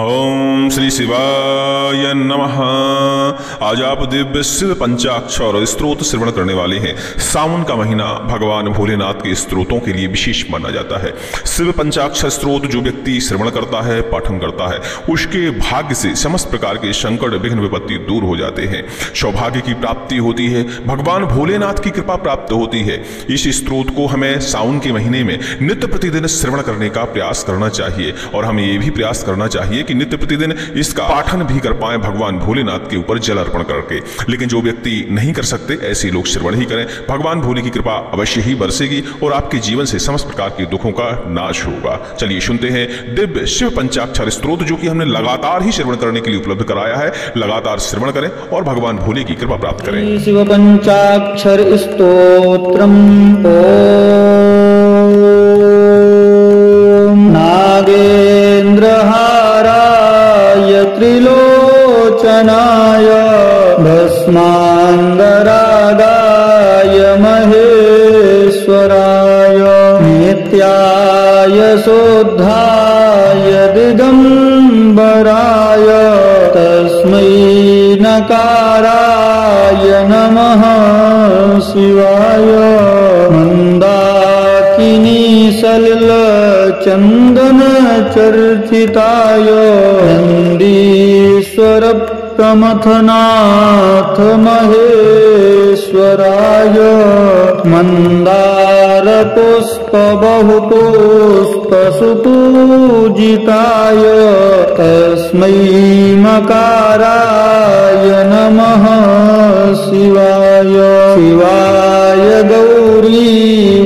ओम श्री शिवाय नमः। आज आप दिव्य शिव पंचाक्षर स्तोत्र श्रवण करने वाले हैं। सावन का महीना भगवान भोलेनाथ के स्तोत्रों के लिए विशेष माना जाता है। शिव पंचाक्षर स्तोत्र जो व्यक्ति श्रवण करता है, पाठन करता है, उसके भाग्य से समस्त प्रकार के संकट विघ्न विपत्ति दूर हो जाते हैं, सौभाग्य की प्राप्ति होती है, भगवान भोलेनाथ की कृपा प्राप्त होती है। इस स्तोत्र को हमें सावन के महीने में नित्य प्रतिदिन श्रवण करने का प्रयास करना चाहिए और हमें यह भी प्रयास करना चाहिए कि नित्य प्रतिदिन इसका पाठन भी कर पाए भगवान भोलेनाथ के ऊपर जल अर्पण करके। लेकिन जो व्यक्ति नहीं कर सकते ऐसे लोग श्रवण ही करें, भगवान भोले की कृपा अवश्य ही बरसेगी और आपके जीवन से समस्त प्रकार के दुखों का नाश होगा। चलिए सुनते हैं दिव्य शिव पंचाक्षर स्तोत्र जो कि हमने लगातार ही श्रवण करने के लिए उपलब्ध कराया है। लगातार श्रवण करें और भगवान भोले की कृपा प्राप्त करें। शिव पंचाक्षर स्तोत्रम नागेन्द्रहाराय त्रिलोचनाय भस्मांगरागाय महेश्वराय नित्याय शोद्धाय दिगंबराय तस्मै नकाराय नमः शिवाय मंदाकिनी सलिल चंदन चर्चिताय नंदीश्वर प्रमथनाथ महेश्वराय मंदार पुष्प बहुपुष्प सुपूजिताय तस्मै मकाराय नमः शिवाय शिवाय गौरी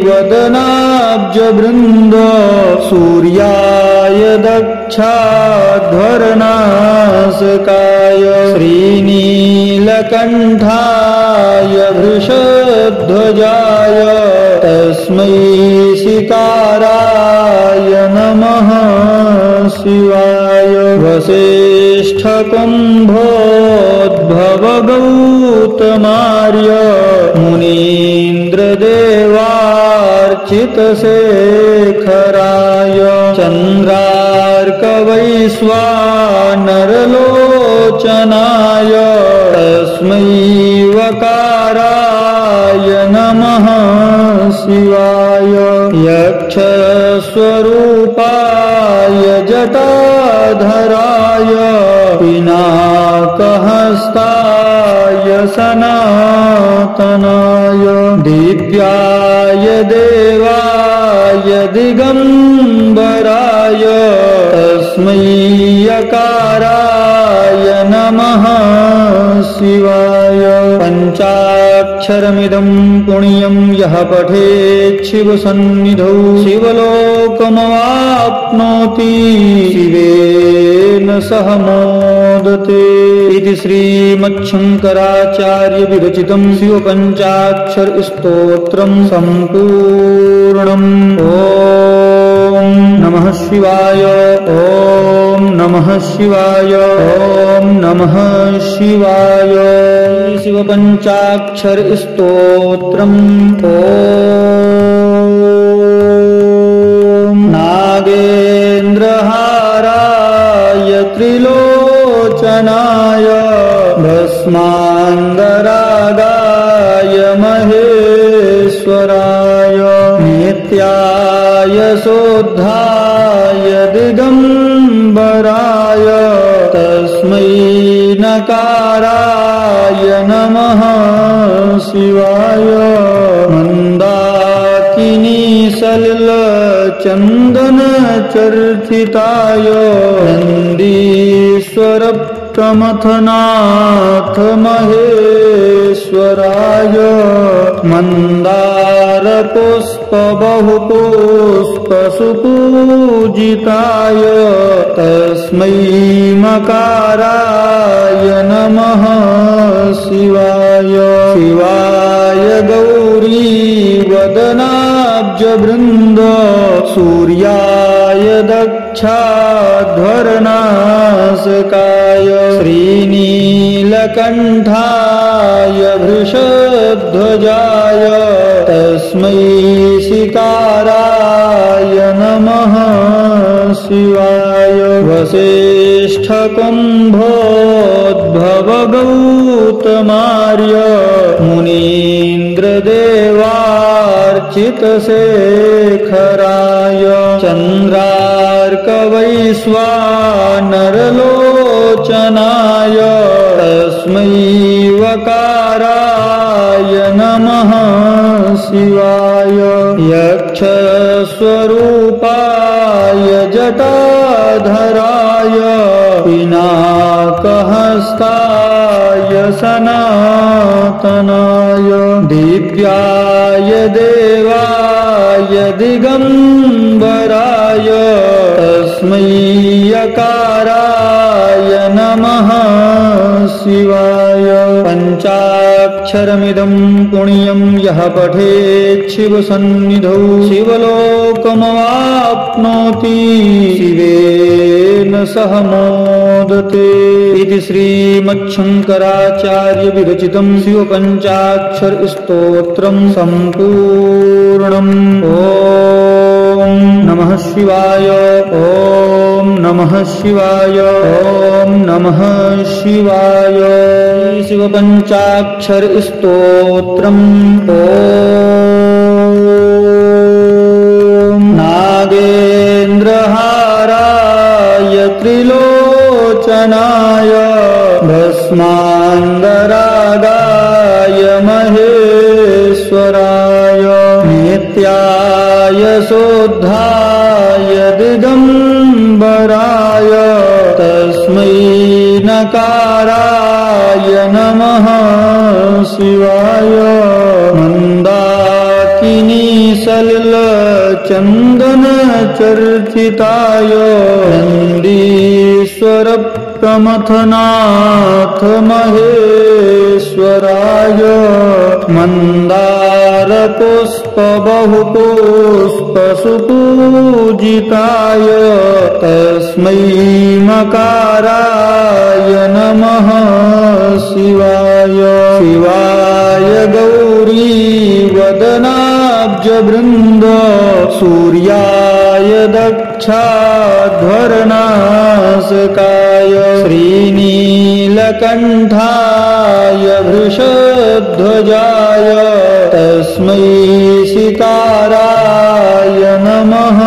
वदनाब्ज वृंद सूर्याय दक्षाध्वरनाशकाय श्रीनीलकंठाय वृषध्वजाय तस्मै शिकाराय नमः शिवाय वसिष्ठकुम्भोद्भव गौतमार्य मुनीन्द्रदेवार्चितशेखराय चन्द्रार्कवैश्वानरलोचनाय तस्मै वकाराय नमः शिवाय यक्षस्वरूपाय जटाधराय पिनाकहस्ताय सनातनाय दिव्याय देवाय दिगंबराय तस्मै यकाराय नमः शिवाय पंचाक्षरमिदं पुण्यं यः पठेत् शिवसन्निधौ शिवलोकमवाप्नोति शिवेन सह मोदते। इति श्रीमच्छंकराचार्य विरचितं शिवपंचाक्षर स्तोत्रं सम्पूर्णम्। ओम नमः शिवाय, ओम नमः शिवाय, ओम नमः शिवाय। शिवपंचाक्षर स्तोत्रम् ओम नागेन्द्रहाराय त्रिलोचनाय भस्मांगरागाय महेश्वराय नित्याय शोद्धाय दिगंबराय तस्मै नकाराय नमः शिवाय मंदाकिनी सलिल चंदन चर्चिताय नंदीश्वर प्रमथनाथ महेश्वराय मंदार पुष्प बहुपुष्प सुपूजिताय तस्मै मकाराय नमः शिवाय शिवाय गौरी वदनाब्ज वृंद सूर्याय दक्षाध्वरनाशकाय श्रीनीलकंठाय वृषध्वजाय तस्मै शिकाराय नमः शिवाय वसिष्ठ कुम्भोद्भव गौतमार्य मुनीन्द्र देवार्चित शेखराय चन्द्रार्क वैश्वानरलोचनाय तस्मै वकाराय नमः शिवाय यक्षस्वरूपाय जटाधराय पिनाकहस्ताय सनातनाय दिव्याय देवाय दिगम्बराय तस्मै यकाराय नमः शिवाय पञ्चाक्षरमिदं पुण्यं यः पठेत् शिवसन्निधौ शिवलोकमवाप्नोति शिवेन सह मोदते इति श्रीमच्छङ्कराचार्य विरचितं शिवपञ्चाक्षर स्तोत्रं सम्पूर्णम्। ॐ नमः शिवाय ॐ नमः शिवाय ॐ नमः शिवाय शिवपञ्चाक्षर स्तोत्रम्। ॐ नागेन्द्रहाराय त्रिलोचनाय भस्माङ्गरागाय महेश्वराय नित्याय शोद्धाय दिगम्बराय तस्मै नकाराय नमः शिवाय मन्दाकिनी सलिलचन्दनचर्चिताय नन्दीश्वर प्रमथनाथ महेश्वराय मन्दारपुष्प बहुपुष्प सुपूजिताय तस्मै मकाराय नमः शिवाय शिवाय गौरी वदनाब्जवृन्द सूर्याय दक्षाध्वरनाशकाय श्रीनीलकण्ठाय वृषध्वजाय तस्मै शिकाराय नमः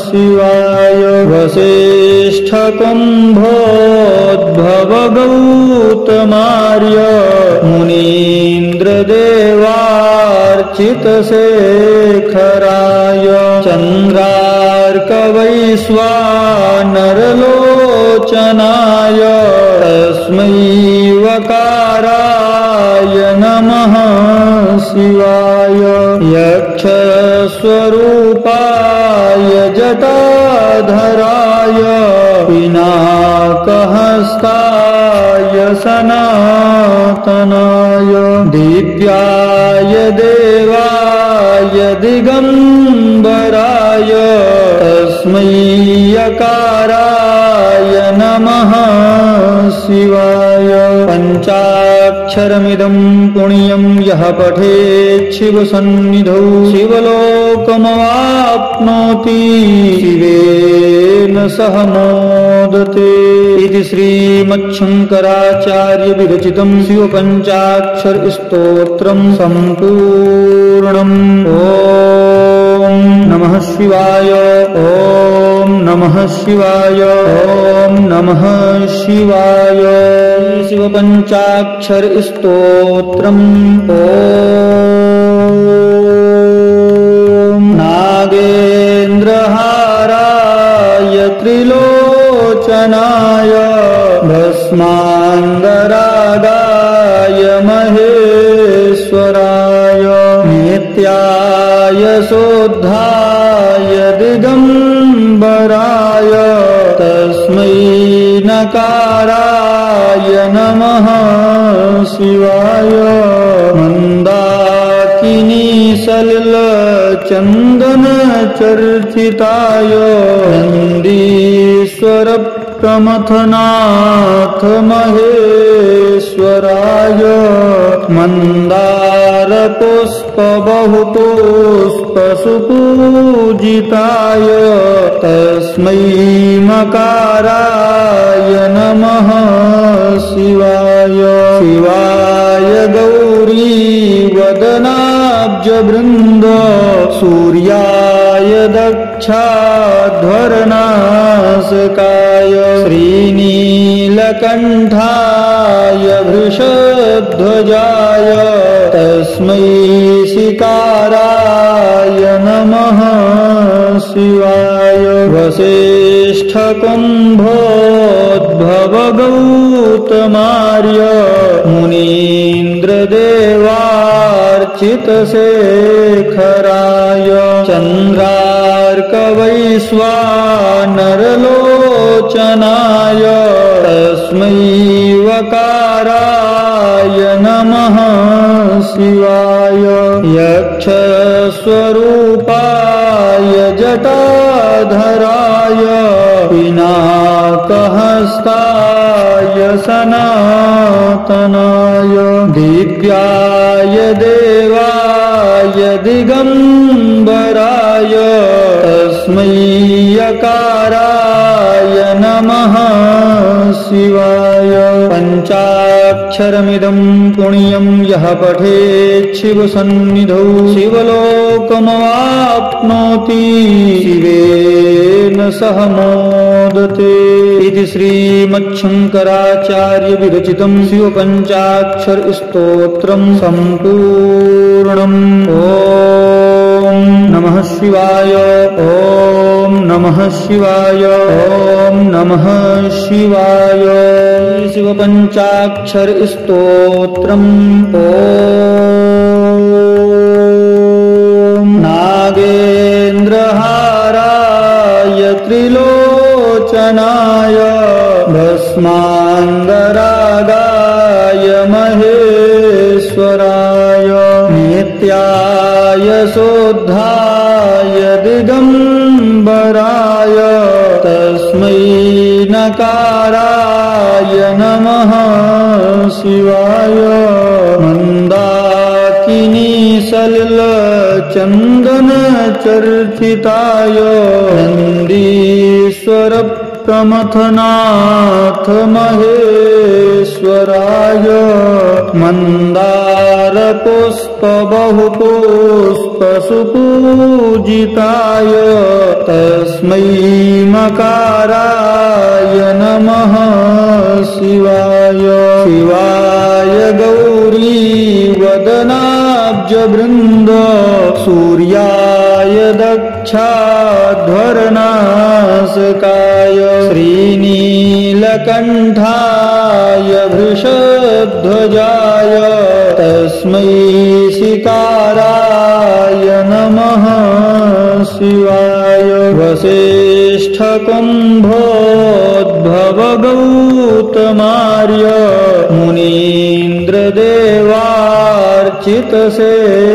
शिवाय वसिष्ठ कुम्भोद्भव गौतमार्य मुनीन्द्र देवार्चित शेखराय चन्द्रार्क वैश्वानरलोचनाय तस्मै वकाराय नमः शिवाय यक्षस्वरूपाय जटाधराय पिनाकहस्ताय सनातनाय दिव्याय देवाय दिगम्बराय तस्मै यकाराय नमः शिवाय पञ्चाक्षरमिदं पुण्यं यः पठेत् शिवसन्निधौ शिवलोकमवाप्नोति शिवेन सह मोदते इति श्रीमच्छङ्कराचार्य विरचितं शिवपञ्चाक्षर स्तोत्रं सम्पूर्णम्। ॐ नमः शिवाय ॐ नमः शिवाय ॐ नमः शिवाय शिवपञ्चाक्षर स्तोत्रम्। ॐ नागेन्द्रहाराय त्रिलोचनाय भस्माङ्गरागाय महेश्वराय नित्याय शोद्धाय दिगम्बराय तस्मै नकाराय नमः शिवाय मन्दाकिनी सलिलचन्दनचर्चिताय नन्दीश्वर प्रमथनाथ महेश्वराय मन्दारपुष्प बहुपुष्पसुपूजिताय तस्मै मकाराय नमः शिवाय शिवाय गौरी वदनाब्जवृन्द सूर्याय दक्षाध्वरनाशकाय श्रीनीलकण्ठाय वृषध्वजाय तस्मै शिकाराय नमः शिवाय वसिष्ठकुम्भोद्भवगौतमार्य मुनीन्द्रदेवार्चितशेखराय चन्द्रार्कवैश्वानरलोचनाय तस्मै वकाराय नमः शिवाय यक्षस्वरूपाय जटाधराय पिनाकहस्ताय सनातनाय दिव्याय देवाय दिगम्बराय तस्मै यकाराय नमः शिवाय पञ्चाक्षरमिदं पुण्यं यः पठेत् शिवसन्निधौ शिवलोकमवाप्नोति शिवेन सह मोदते इति श्रीमच्छङ्कराचार्य विरचितं शिवपञ्चाक्षर स्तोत्रं सम्पूर्णम्। ॐ नमः शिवाय ॐ नमः शिवाय ॐ नमः शिवाय शिवपञ्चाक्षर स्तोत्रम्। ॐ नागेन्द्रहाराय त्रिलोचनाय भस्माङ्गरागाय महेश्वराय नित्याय शोद्धाय दिगम्बराय तस्मै नकाराय नमः शिवाय मन्दाकिनी सलिलचन्दनचर्चिताय नन्दीश्वर प्रमथनाथ महेश्वराय मन्दारपुष्पबहुपुष्पसुपूजिताय तस्मै मकाराय नमः शिवाय शिवाय गौरी वदनाब्जवृन्द सूर्याय दक्षाध्वरनाशकाय श्रीनीलकण्ठाय वृषध्वजाय तस्मै शिकाराय नमः शिवाय वसिष्ठकुम्भोद्भवगौतमार्य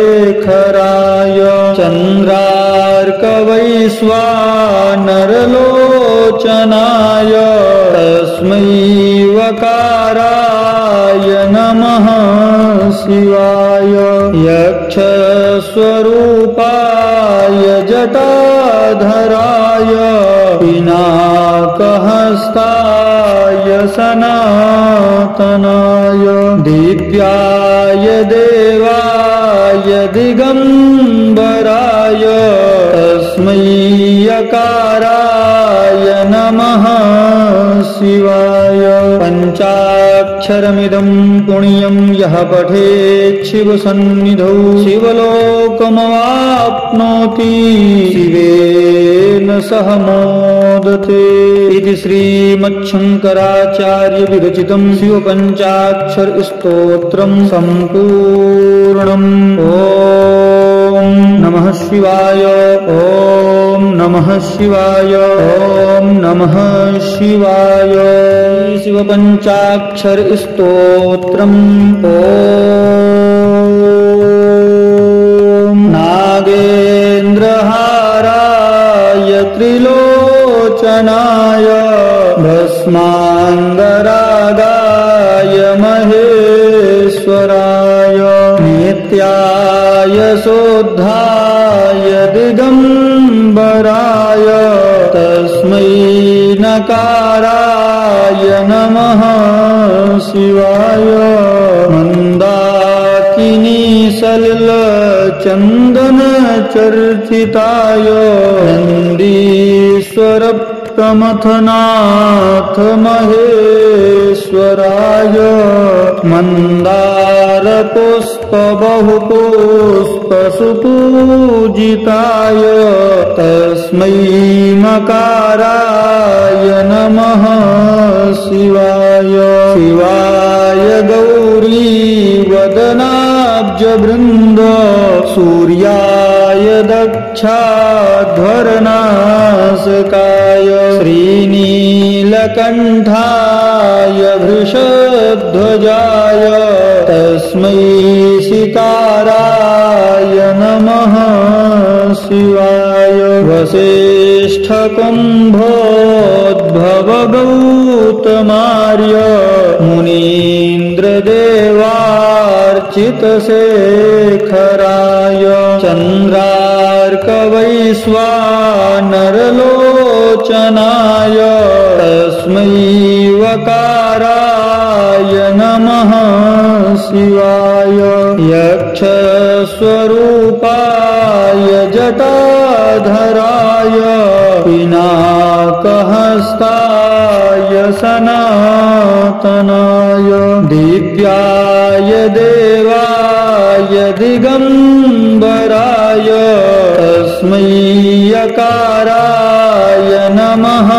मुनीन्द्रदेवार्चितशेखराय चन्द्रार्कवैश्वानरलोचनाय तस्मै वकाराय नमः शिवाय यक्षस्वरूपाय जटाधराय पिनाकहस्ताय सनातनाय दिव्याय देवाय दिगम्बराय तस्मै यकाराय नमः शिवाय पञ्चाक्षरमिदं पुण्यं यः पठेत् शिवसन्निधौ शिवलोकमवाप्नोति शिवेन सह मोदते इति श्रीमच्छङ्कराचार्य विरचितं शिवपञ्चाक्षर स्तोत्रं सम्पूर्णम्। ॐ नमः शिवाय ॐ नमः शिवाय ॐ नमः शिवाय शिवपञ्चाक्षर स्तोत्रम्। ॐ नागेन्द्रहाराय त्रिलोचनाय भस्माङ्गरागाय महेश्वराय नित्याय सोद्धाय दिगम्बराय तस्मै नकाराय नमः शिवाय मन्दाकिनी सलिलचन्दनचर्चिताय नन्दीश्वर प्रमथनाथ महेश्वराय मन्दारपुष्प बहुपुष्प सुपूजिताय तस्मै मकाराय नमः शिवाय शिवाय गौरी वदनाब्जवृन्द सूर्याय दक्षाध्वरनाशकाय श्रीनीलकण्ठाय वृषध्वजाय तस्मै सिकाराय नमः शिवाय वसिष्ठकुम्भोद्भवगौतमार्य मुनीन्द्रदेवार्चितशेखराय चन्द्रार्कवैश्वानरलोचनाय तस्मै वकाराय नमः शिवाय यक्षस्वरूपाय जटाधराय पिनाकहस्ताय सनातनाय दिव्याय देवाय दिगम्बराय तस्मै यकाराय नमः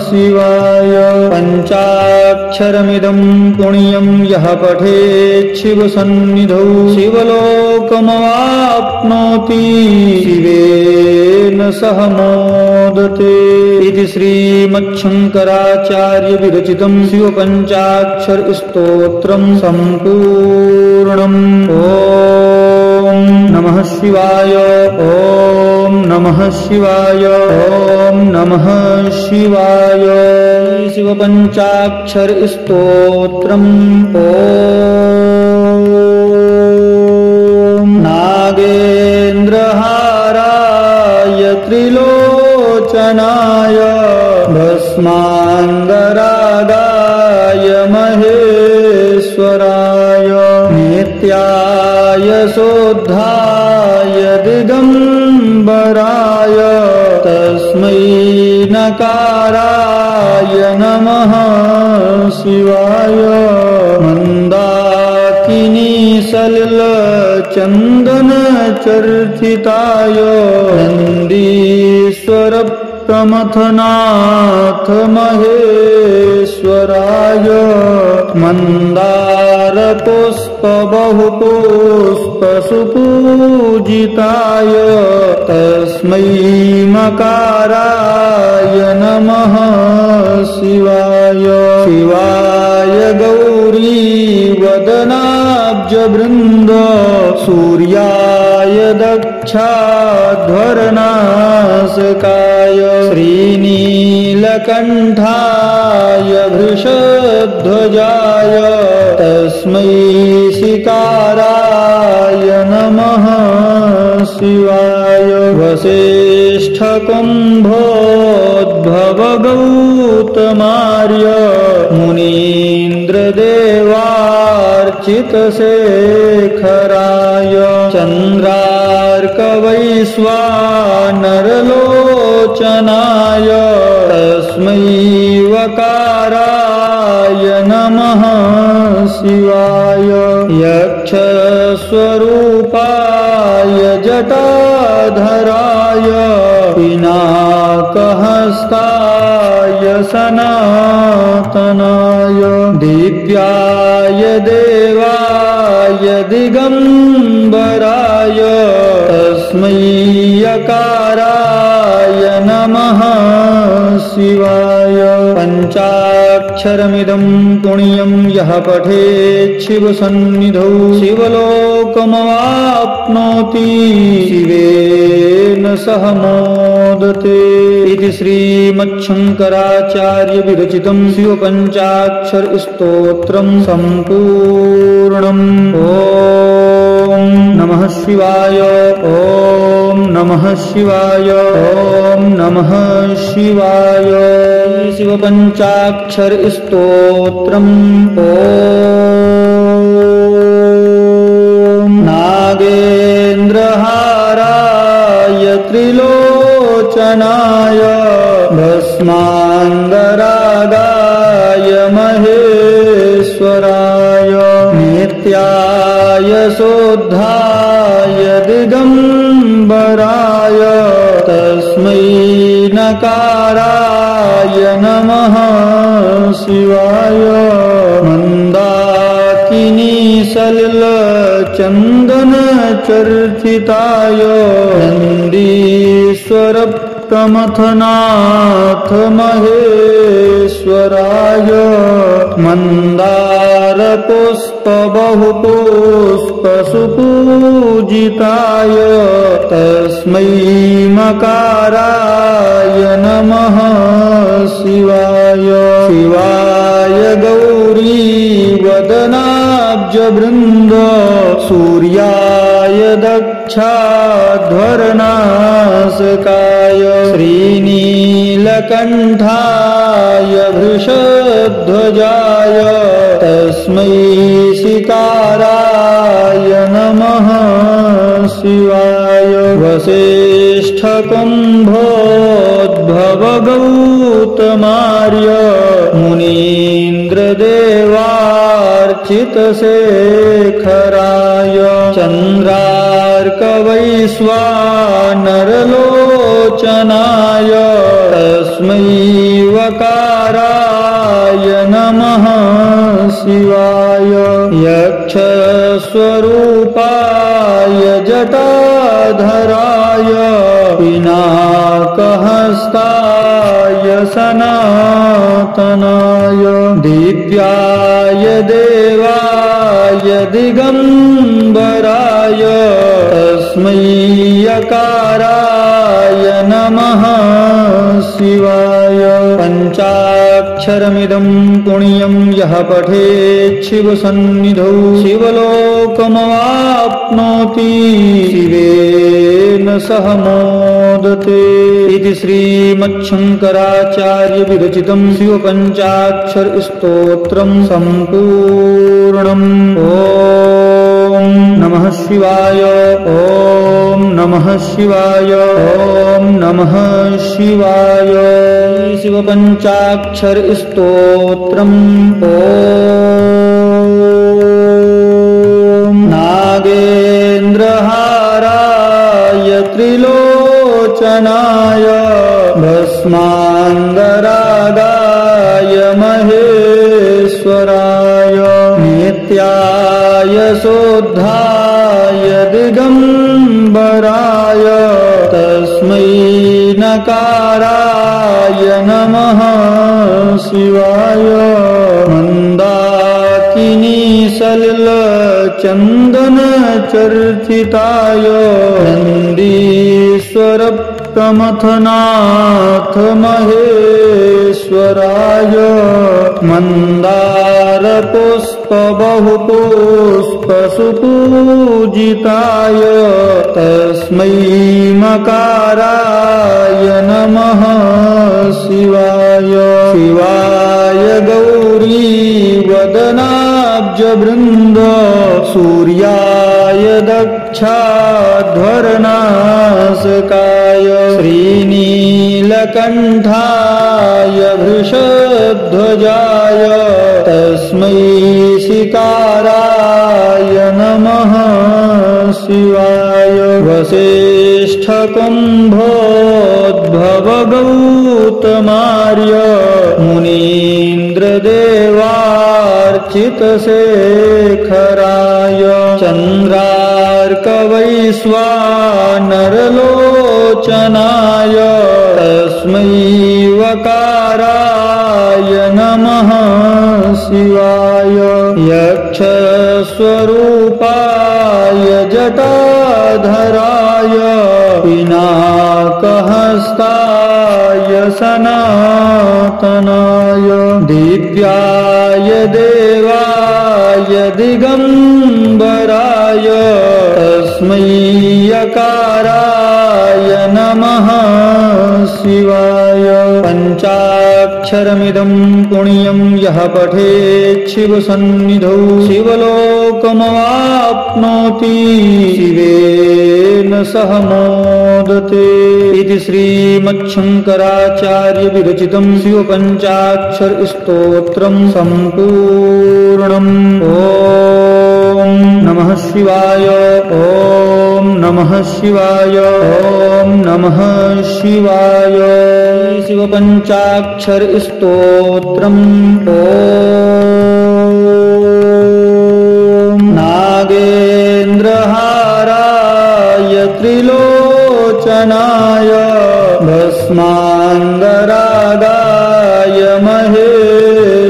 शिवाय पञ्चाक्षरमिदं पुण्यं यः पठेत् शिवसन्निधौ शिवलोकमवाप्नोति शिवेन सह मोदते इति श्रीमच्छङ्कराचार्य विरचितं शिवपञ्चाक्षर स्तोत्रं सम्पूर्णम्। ॐ नमः शिवाय ॐ नमः शिवाय ॐ नमः शिवाय शिवपञ्चाक्षर स्तोत्रम्। ॐ नागेन्द्रहाराय त्रिलोचनाय भस्माङ्गरागाय महेश्वराय नित्याय शोद्धाय दिगम्बराय तस्मै नकाराय नमः शिवाय मन्दाकिनी सलिलचन्दनचर्चिताय नन्दीश्वर प्रमथनाथ महेश्वराय मन्दारपुष्प बहुपुष्प सुपूजिताय तस्मै मकाराय नमः शिवाय शिवाय गौरी वदनाब्जवृन्द सूर्याय दक्षाध्वरनाशकाय श्रीनीलकण्ठाय वृषध्वजाय तस्मै सिकाराय नमः शिवाय वसिष्ठकुम्भोद्भवगौतमार्य मुनीन्द्रदेवार्चितशेखराय चन्द्रार्कवैश्वानरलोचनाय तस्मै वकाराय नमः शिवाय यक्षस्वरूपाय जटाधराय पिनाकहस्ताय सनातनाय दिव्याय देवाय दिगम्बराय तस्मै यकाराय नमः शिवाय पञ्चाक्षरमिदं पुण्यं यः पठेत् शिवसन्निधौ शिवलोकमवाप्नोति शिवेन सह मोदते। मोदते। इति श्रीमच्छंकराचार्य विरचितं शिवपञ्चाक्षर स्तोत्रं सम्पूर्णम्। ओम नमः शिवाय। ओम नमः शिवाय। ओम नमः शिवाय। शिवपञ्चाक्षर स्तोत्रम्। ओम नागेन्द्रहाराय त्रिलोचनाय भस्माङ्गरागाय महेश्वराय नित्याय शोद्धाय दिगम्बराय तस्मै नकाराय नमः शिवाय। मन्दाकिनी सलिलचन्दनचर्चिताय नन्दीश्वर प्रमथनाथ महेश्वराय मन्दारपुष्प बहुपुष्प सुपूजिताय तस्मै मकाराय नमः शिवाय। शिवाय गौरी वदनाब्जवृन्द सूर्याय दक्षाध्वरनाशकाय श्रीनीलकण्ठाय वृषध्वजाय तस्मै शिकाराय नमः शिवाय। वसिष्ठकुम्भोद्भवगौतमार्य मुनीन्द्रदेवार्चितशेखराय चन्द्रार्कवैश्वानरलोचनाय तस्मै वकाराय नमः शिवाय। यक्षस्वरूपाय जटाधराय पिनाकहस्ताय सनातनाय दिव्याय देवाय दिगम्बराय तस्मै यकाराय नमः शिवाय। पञ्चाक्षरमिदं पुण्यं यः पठेत् शिवसन्निधौ शिवलोकमवाप्नोति शिवेन सह मोदते। इति श्रीमच्छंकराचार्य विरचितं शिवपञ्चाक्षर स्तोत्रं सम्पूर्णम्। ओम नमः शिवाय। ओम नमः शिवाय। ओम नमः शिवाय। शिवपञ्चाक्षर स्तोत्रम्। ओम नागेन्द्रहाराय त्रिलोचनाय भस्माङ्गरागाय महेश्वराय नित्याय शोद्धाय दिगम्बराय तस्मै नकाराय नमः शिवाय। मन्दाकिनी सलिलचन्दनचर्चिताय नन्दीश्वर प्रमथनाथ महेश्वराय मन्दारपुष्प बहुपुष्प सुपूजिताय तस्मै मकाराय नमः शिवाय। शिवाय गौरी वदनाब्जवृन्द सूर्याय दक्षाध्वरनाशकाय श्रीनीलकण्ठाय वृषध्वजाय तस्मै शिकाराय नमः शिवाय। वसिष्ठकुम्भोद्भवगौतमार्य मुनीन्द्रदेवार्चितशेखराय चन्द्रार्कवैश्वानरलोचनाय तस्मै वकाराय नमः शिवाय। यक्षस्वरूपाय जटाधराय पिनाकहस्ताय सनातनाय दिव्याय देवाय दिगंबराय तस्मै यकाराय नमः शिवाय। पंचाक्षरमिदं पुण्यं यः पठेत् शिवसन्निधौ शिवलोकमवाप्नोति शिवेन सह मोदते इति श्रीमच्छंकराचार्य विरचितं शिवपञ्चाक्षर स्तोत्रं सम्पूर्णम्। ॐ नमः शिवाय। ॐ नमः शिवाय। ॐ नमः शिवाय। शिवपञ्चाक्षर स्तोत्रम्। ॐ नागेन्द्रहाराय त्रिलोचनाय भस्माङ्गरागाय महेश्वराय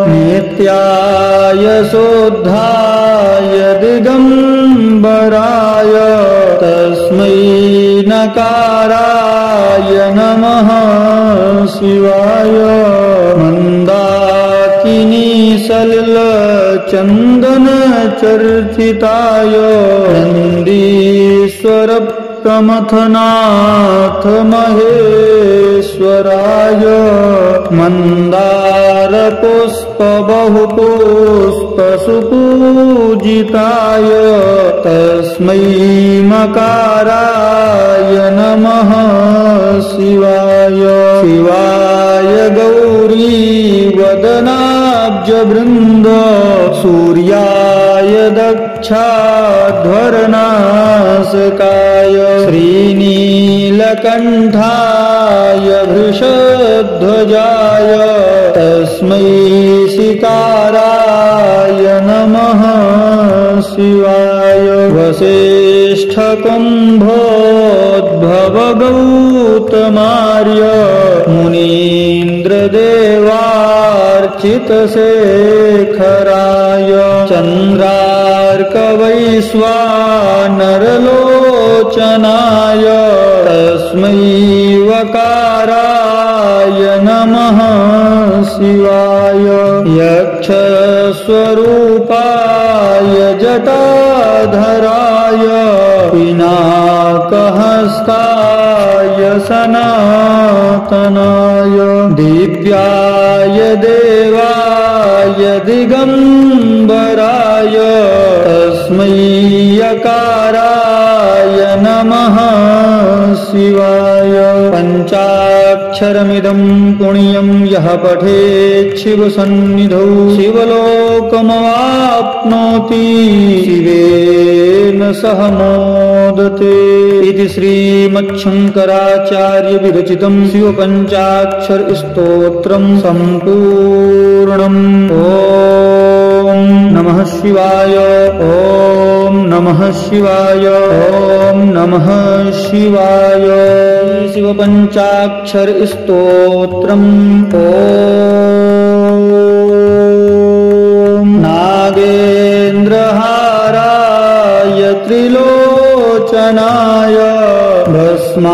नित्याय शोद्धाय दिगंबराय तस्मै नकाराय नमः शिवाय। मंदाकिनी सलिल चंदन चर्चिताय नंदीश्वर प्रमथनाथ महेश्वराय मंदार पुष्प बहुपुष्प सुपूजिताय तस्मै मकाराय नमः शिवाय। शिवाय गौरी वदनाब्ज वृंद सूर्याय दक्षाध्वरनाशकाय श्रीनीलकण्ठाय वृषध्वजाय तस्मै शिकाराय नमः शिवाय। वसिष्ठकुम्भोद्भव गौतमार्य मुनीन्द्रदेवार्चितशेखराय चन्द्रार्कवैश्वानरलोचनाय तस्मै वकाराय नमः शिवाय। यक्षस्वरूपाय जटाधराय पिनाकहस्ताय सनातनाय दिव्याय देवाय दिगंबराय तस्मै यकाराय नमः शिवाय। पंचाक्षरमिदं पुण्यं यः पठेत् शिवसन्निधौ शिवलोकमवाप्नोति शिवेन सह मोदते इति श्रीमच्छंकराचार्य विरचितं शिवपञ्चाक्षर स्तोत्रं सम्पूर्णम्। ॐ नमः शिवाय। ॐ नमः शिवाय। ॐ नमः शिवाय। शिवपञ्चाक्षर स्तोत्रम्। ॐ नागेन्द्रहाराय त्रिलोचनाय भस्माङ्गरागाय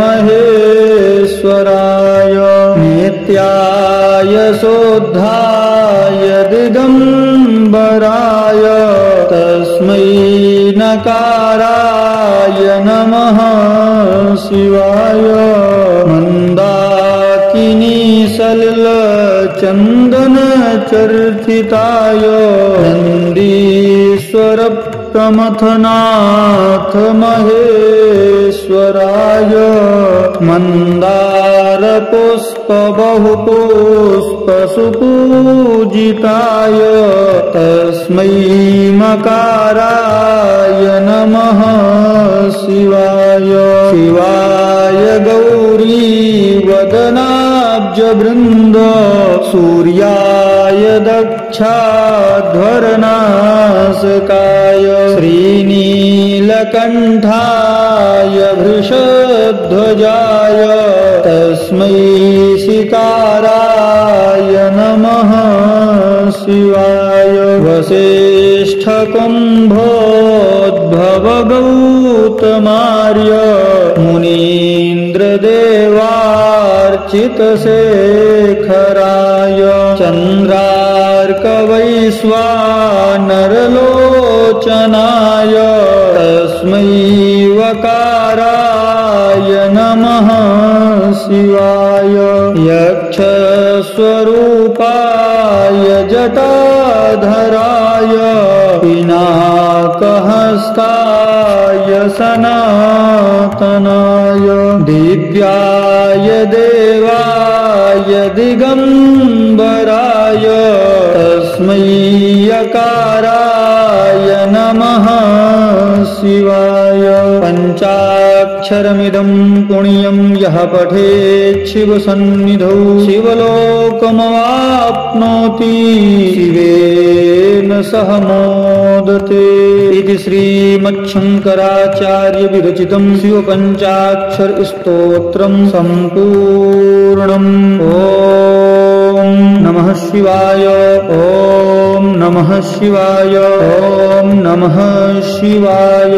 महेश्वराय नित्याय शोद्धाय दिगंबराय तस्मै नकाराय नमः शिवाय। मंदाकिनी सलिल चंदन चर्चिताय नंदीश्वर प्रमथनाथ महेश्वराय मंदार पुष्प बहुपुष्प सुपूजिताय तस्मै मकाराय नमः शिवाय। शिवाय गौरी वदनाब्ज वृंद सूर्याय दक्षाध्वरनाशकाय श्रीनीलकण्ठाय वृषध्वजाय तस्मै शिकाराय नमः शिवाय। वसिष्ठकुम्भोद्भव गौतमार्य मुनीन्द्रदेवार्चितशेखराय चन्द्रार्कवैश्वानरलोचनाय तस्मै वकाराय नमः शिवाय यक्षस्वरूपाय जटाधराय पिनाकहस्ताय सनातनाय दिव्याय देवाय दिगम्बराय तस्मै यकाराय नमः शिवाय पञ्चाक्षरमिदं पुण्यं यः पठेत् शिवसन्निधौ शिवलोकमवाप्नोति शिवेन सह मोदते इति श्रीमच्छङ्कराचार्य विरचितं शिवपञ्चाक्षर स्तोत्रं सम्पूर्णम्। ॐ नमः शिवाय ॐ नमः शिवाय ॐ नमः शिवाय।